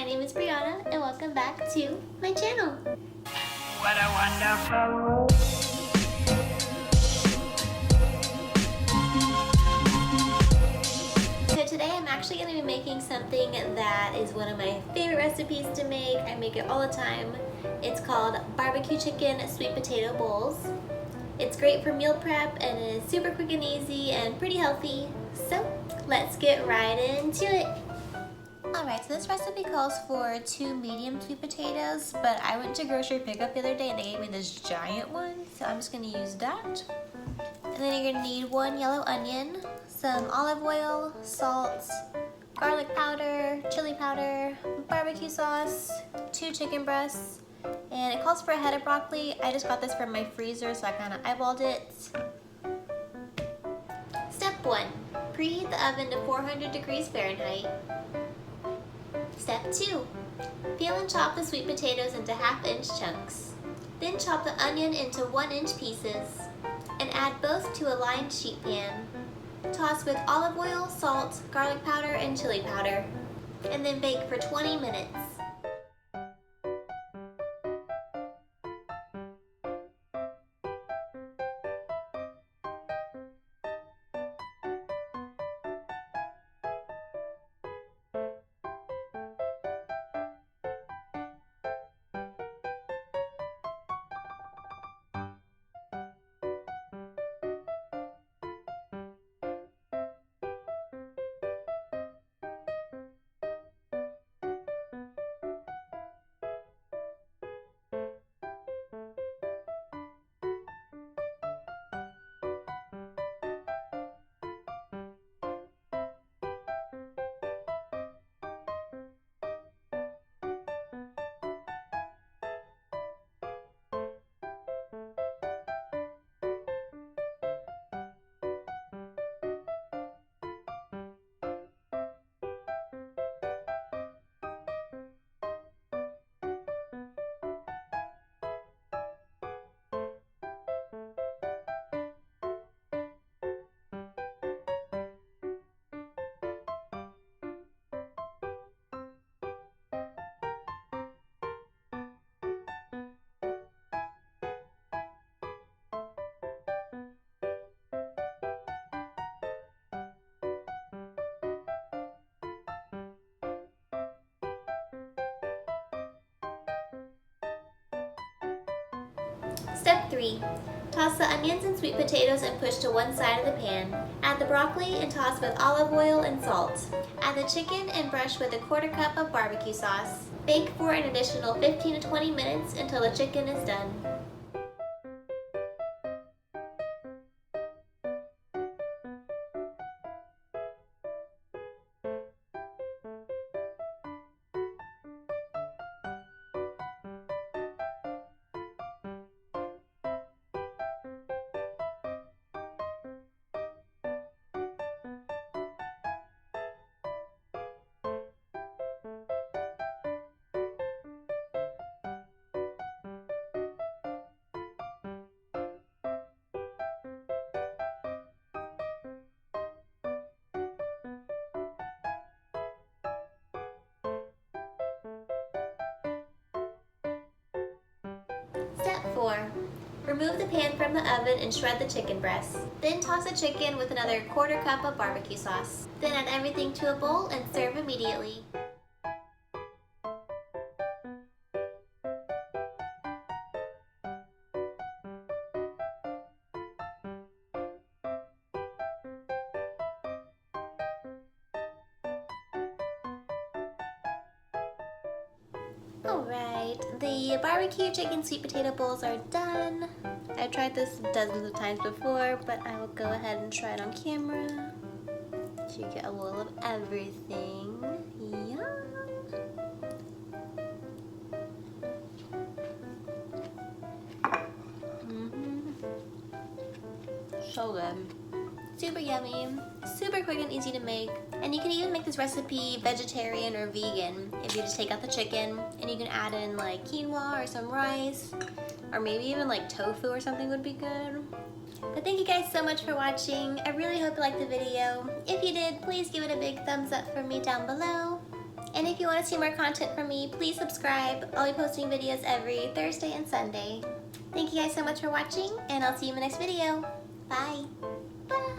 my name is Brianna and welcome back to my channel. What a wonderful world. So today I'm actually going to be making something that is one of my favorite recipes to make. I make it all the time. It's called barbecue chicken sweet potato bowls. It's great for meal prep and is super quick and easy and pretty healthy. So let's get right into it. Alright, so this recipe calls for 2 medium sweet potatoes, but I went to grocery pickup the other day and they gave me this giant one, so I'm just going to use that. And then you're going to need 1 yellow onion, some olive oil, salt, garlic powder, chili powder, barbecue sauce, 2 chicken breasts, and it calls for a head of broccoli. I just got this from my freezer, so I kind of eyeballed it. Step 1. Preheat the oven to 400 degrees Fahrenheit. Step 2. Peel and chop the sweet potatoes into half-inch chunks. Then chop the onion into 1-inch pieces and add both to a lined sheet pan. Toss with olive oil, salt, garlic powder, and chili powder, and then bake for 20 minutes. Step 3. Toss the onions and sweet potatoes and push to one side of the pan. Add the broccoli and toss with olive oil and salt. Add the chicken and brush with a 1/4 cup of barbecue sauce. Bake for an additional 15 to 20 minutes until the chicken is done. Step 4. Remove the pan from the oven and shred the chicken breasts. Then toss the chicken with another 1/4 cup of barbecue sauce. Then add everything to a bowl and serve immediately. Alright, the barbecue chicken sweet potato bowls are done. I've tried this dozens of times before, but I will go ahead and try it on camera. So you get a little of everything. Yum! So good. Super yummy, super quick and easy to make, and you can even make this recipe vegetarian or vegan if you just take out the chicken and you can add in like quinoa or some rice, or maybe even like tofu or something would be good. But thank you guys so much for watching. I really hope you liked the video. If you did, please give it a big thumbs up for me down below. And if you want to see more content from me, please subscribe. I'll be posting videos every Thursday and Sunday. Thank you guys so much for watching, and I'll see you in the next video. Bye. Bye.